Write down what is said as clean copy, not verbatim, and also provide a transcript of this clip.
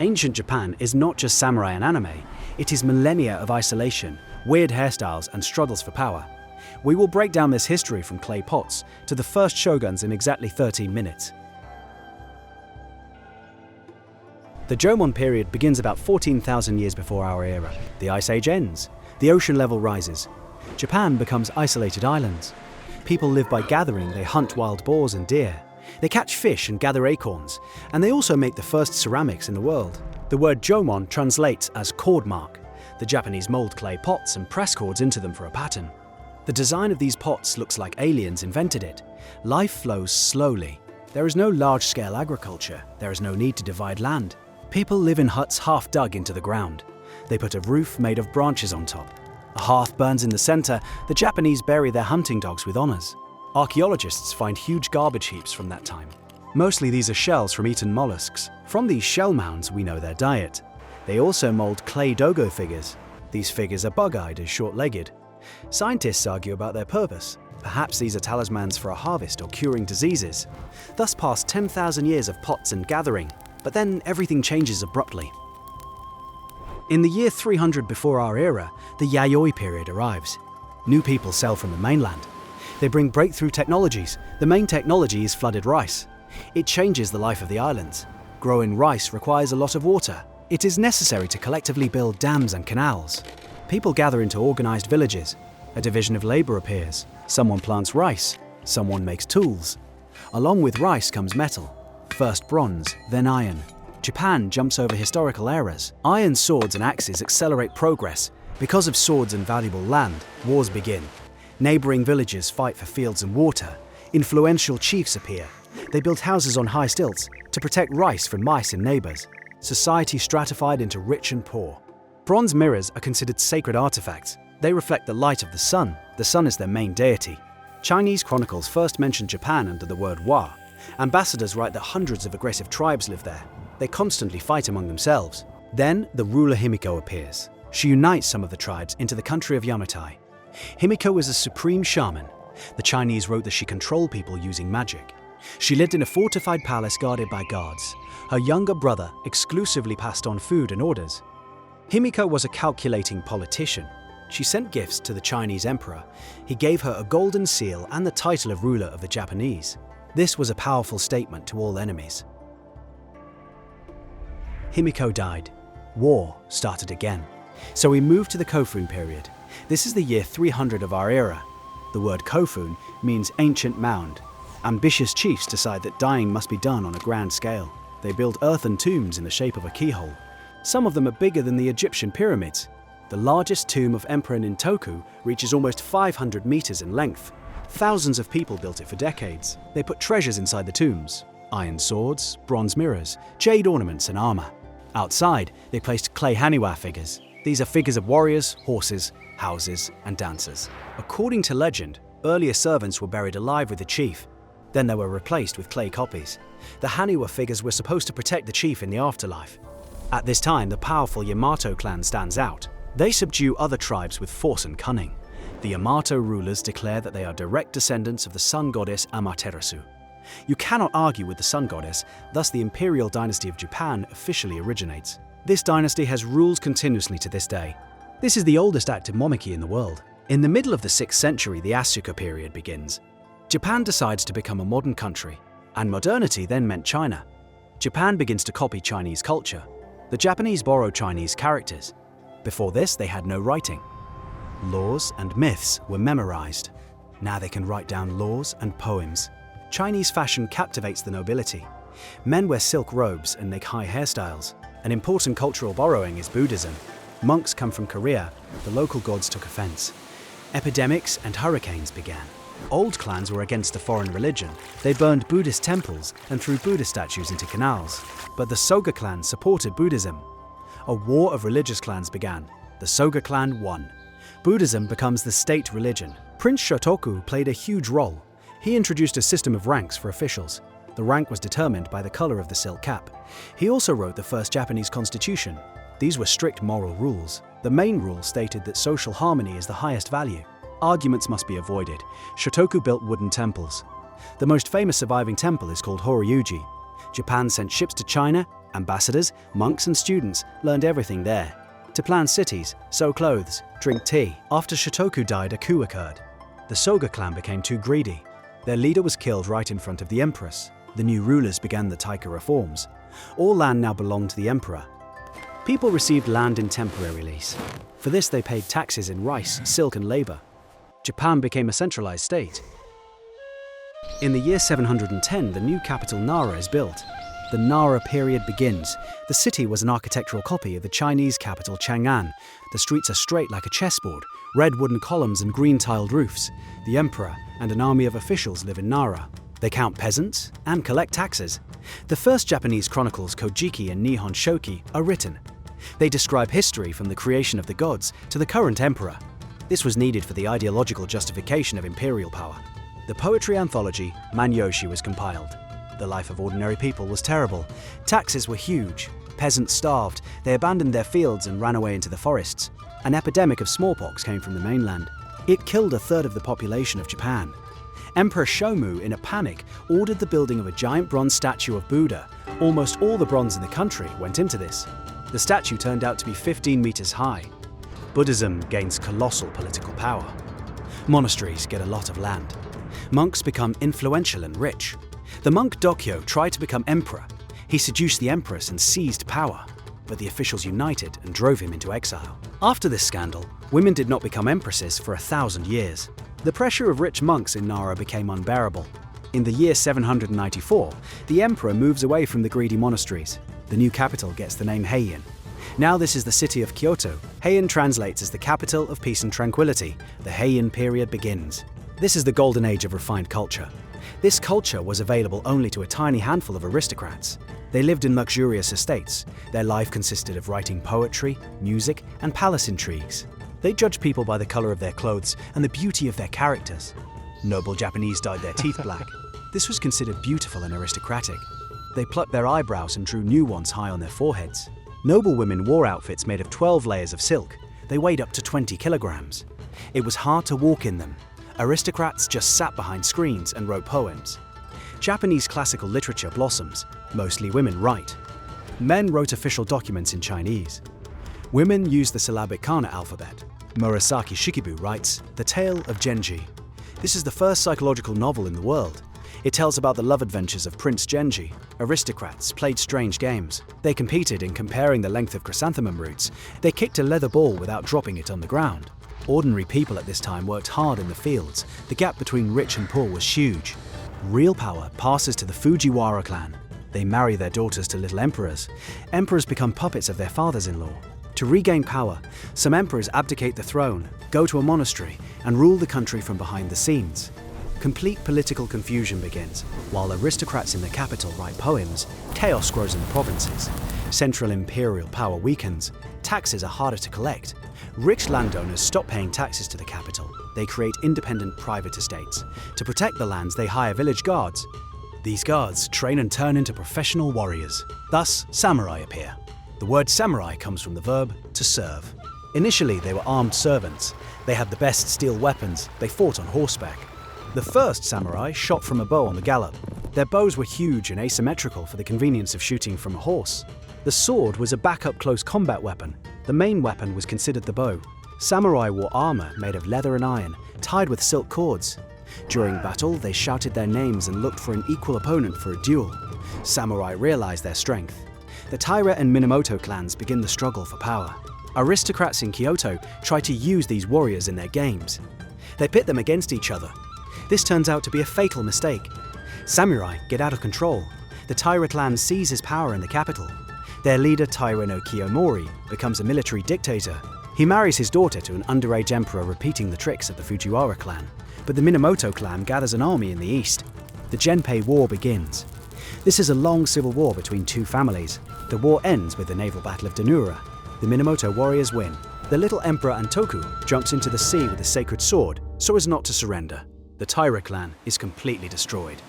Ancient Japan is not just samurai and anime, it is millennia of isolation, weird hairstyles, and struggles for power. We will break down this history from clay pots to the first shoguns in exactly 13 minutes. The Jomon period begins about 14,000 years before our era. The Ice Age ends. The ocean level rises. Japan becomes isolated islands. People live by gathering, they hunt wild boars and deer. They catch fish and gather acorns, and they also make the first ceramics in the world. The word Jomon translates as cord mark. The Japanese mold clay pots and press cords into them for a pattern. The design of these pots looks like aliens invented it. Life flows slowly. There is no large-scale agriculture. There is no need to divide land. People live in huts half dug into the ground. They put a roof made of branches on top. A hearth burns in the center. The Japanese bury their hunting dogs with honors. Archaeologists find huge garbage heaps from that time. Mostly these are shells from eaten mollusks. From these shell mounds we know their diet. They also mold clay dogo figures. These figures are bug-eyed and short-legged. Scientists argue about their purpose. Perhaps these are talismans for a harvest or curing diseases. Thus pass 10,000 years of pots and gathering, but then everything changes abruptly. In the year 300 before our era, the Yayoi period arrives. New people sail from the mainland. They bring breakthrough technologies. The main technology is flooded rice. It changes the life of the islands. Growing rice requires a lot of water. It is necessary to collectively build dams and canals. People gather into organized villages. A division of labor appears. Someone plants rice. Someone makes tools. Along with rice comes metal. First bronze, then iron. Japan jumps over historical eras. Iron swords and axes accelerate progress. Because of swords and valuable land, wars begin. Neighboring villages fight for fields and water. Influential chiefs appear. They build houses on high stilts to protect rice from mice and neighbors. Society stratified into rich and poor. Bronze mirrors are considered sacred artifacts. They reflect the light of the sun. The sun is their main deity. Chinese chronicles first mention Japan under the word Wa. Ambassadors write that hundreds of aggressive tribes live there. They constantly fight among themselves. Then the ruler Himiko appears. She unites some of the tribes into the country of Yamatai. Himiko is a supreme shaman. The Chinese wrote that she controlled people using magic. She lived in a fortified palace guarded by guards. Her younger brother exclusively passed on food and orders. Himiko was a calculating politician. She sent gifts to the Chinese emperor. He gave her a golden seal and the title of ruler of the Japanese. This was a powerful statement to all enemies. Himiko died. War started again. So we moved to the Kofun period. This is the year 300 of our era. The word Kofun means ancient mound. Ambitious chiefs decide that dying must be done on a grand scale. They build earthen tombs in the shape of a keyhole. Some of them are bigger than the Egyptian pyramids. The largest tomb of Emperor Nintoku reaches almost 500 meters in length. Thousands of people built it for decades. They put treasures inside the tombs: iron swords, bronze mirrors, jade ornaments, and armor. Outside, they placed clay haniwa figures. These are figures of warriors, horses, houses, and dancers. According to legend, earlier servants were buried alive with the chief. Then they were replaced with clay copies. The haniwa figures were supposed to protect the chief in the afterlife. At this time, the powerful Yamato clan stands out. They subdue other tribes with force and cunning. The Yamato rulers declare that they are direct descendants of the sun goddess Amaterasu. You cannot argue with the sun goddess, thus the imperial dynasty of Japan officially originates. This dynasty has ruled continuously to this day. This is the oldest active monarchy in the world. In the middle of the 6th century, the Asuka period begins. Japan decides to become a modern country, and modernity then meant China. Japan begins to copy Chinese culture. The Japanese borrow Chinese characters. Before this, they had no writing. Laws and myths were memorized. Now they can write down laws and poems. Chinese fashion captivates the nobility. Men wear silk robes and make high hairstyles. An important cultural borrowing is Buddhism. Monks come from Korea. The local gods took offense. Epidemics and hurricanes began. Old clans were against the foreign religion. They burned Buddhist temples and threw Buddha statues into canals. But the Soga clan supported Buddhism. A war of religious clans began. The Soga clan won. Buddhism becomes the state religion. Prince Shotoku played a huge role. He introduced a system of ranks for officials. The rank was determined by the color of the silk cap. He also wrote the first Japanese constitution. These were strict moral rules. The main rule stated that social harmony is the highest value. Arguments must be avoided. Shotoku built wooden temples. The most famous surviving temple is called Horyuji. Japan sent ships to China. Ambassadors, monks and students learned everything there. To plan cities, sew clothes, drink tea. After Shotoku died, a coup occurred. The Soga clan became too greedy. Their leader was killed right in front of the empress. The new rulers began the Taika reforms. All land now belonged to the emperor. People received land in temporary lease. For this they paid taxes in rice, silk and labor. Japan became a centralized state. In the year 710, the new capital Nara is built. The Nara period begins. The city was an architectural copy of the Chinese capital Chang'an. The streets are straight like a chessboard, red wooden columns and green-tiled roofs. The emperor and an army of officials live in Nara. They count peasants and collect taxes. The first Japanese chronicles, Kojiki and Nihon Shoki, are written. They describe history from the creation of the gods to the current emperor. This was needed for the ideological justification of imperial power. The poetry anthology Manyoshi was compiled. The life of ordinary people was terrible. Taxes were huge. Peasants starved. They abandoned their fields and ran away into the forests. An epidemic of smallpox came from the mainland. It killed a third of the population of Japan. Emperor Shomu, in a panic, ordered the building of a giant bronze statue of Buddha. Almost all the bronze in the country went into this. The statue turned out to be 15 meters high. Buddhism gains colossal political power. Monasteries get a lot of land. Monks become influential and rich. The monk Dokyo tried to become emperor. He seduced the empress and seized power, but the officials united and drove him into exile. After this scandal, women did not become empresses for 1,000 years. The pressure of rich monks in Nara became unbearable. In the year 794, the emperor moves away from the greedy monasteries. The new capital gets the name Heian. Now this is the city of Kyoto. Heian translates as the capital of peace and tranquility. The Heian period begins. This is the golden age of refined culture. This culture was available only to a tiny handful of aristocrats. They lived in luxurious estates. Their life consisted of writing poetry, music, and palace intrigues. They judged people by the color of their clothes and the beauty of their characters. Noble Japanese dyed their teeth black. This was considered beautiful and aristocratic. They plucked their eyebrows and drew new ones high on their foreheads. Noble women wore outfits made of 12 layers of silk. They weighed up to 20 kilograms. It was hard to walk in them. Aristocrats just sat behind screens and wrote poems. Japanese classical literature blossoms. Mostly women write. Men wrote official documents in Chinese. Women used the syllabic kana alphabet. Murasaki Shikibu writes, The Tale of Genji. This is the first psychological novel in the world. It tells about the love adventures of Prince Genji. Aristocrats played strange games. They competed in comparing the length of chrysanthemum roots. They kicked a leather ball without dropping it on the ground. Ordinary people at this time worked hard in the fields. The gap between rich and poor was huge. Real power passes to the Fujiwara clan. They marry their daughters to little emperors. Emperors become puppets of their fathers-in-law. To regain power, some emperors abdicate the throne, go to a monastery, and rule the country from behind the scenes. Complete political confusion begins. While aristocrats in the capital write poems, chaos grows in the provinces. Central imperial power weakens. Taxes are harder to collect. Rich landowners stop paying taxes to the capital. They create independent private estates. To protect the lands, they hire village guards. These guards train and turn into professional warriors. Thus, samurai appear. The word samurai comes from the verb to serve. Initially, they were armed servants. They had the best steel weapons. They fought on horseback. The first samurai shot from a bow on the gallop. Their bows were huge and asymmetrical for the convenience of shooting from a horse. The sword was a backup close combat weapon. The main weapon was considered the bow. Samurai wore armor made of leather and iron, tied with silk cords. During battle, they shouted their names and looked for an equal opponent for a duel. Samurai realized their strength. The Taira and Minamoto clans begin the struggle for power. Aristocrats in Kyoto try to use these warriors in their games. They pit them against each other. This turns out to be a fatal mistake. Samurai get out of control. The Taira clan seizes power in the capital. Their leader, Taira no Kiyomori, becomes a military dictator. He marries his daughter to an underage emperor, repeating the tricks of the Fujiwara clan. But the Minamoto clan gathers an army in the east. The Genpei War begins. This is a long civil war between two families. The war ends with the naval battle of Danura. The Minamoto warriors win. The little emperor Antoku jumps into the sea with a sacred sword so as not to surrender. The Taira clan is completely destroyed.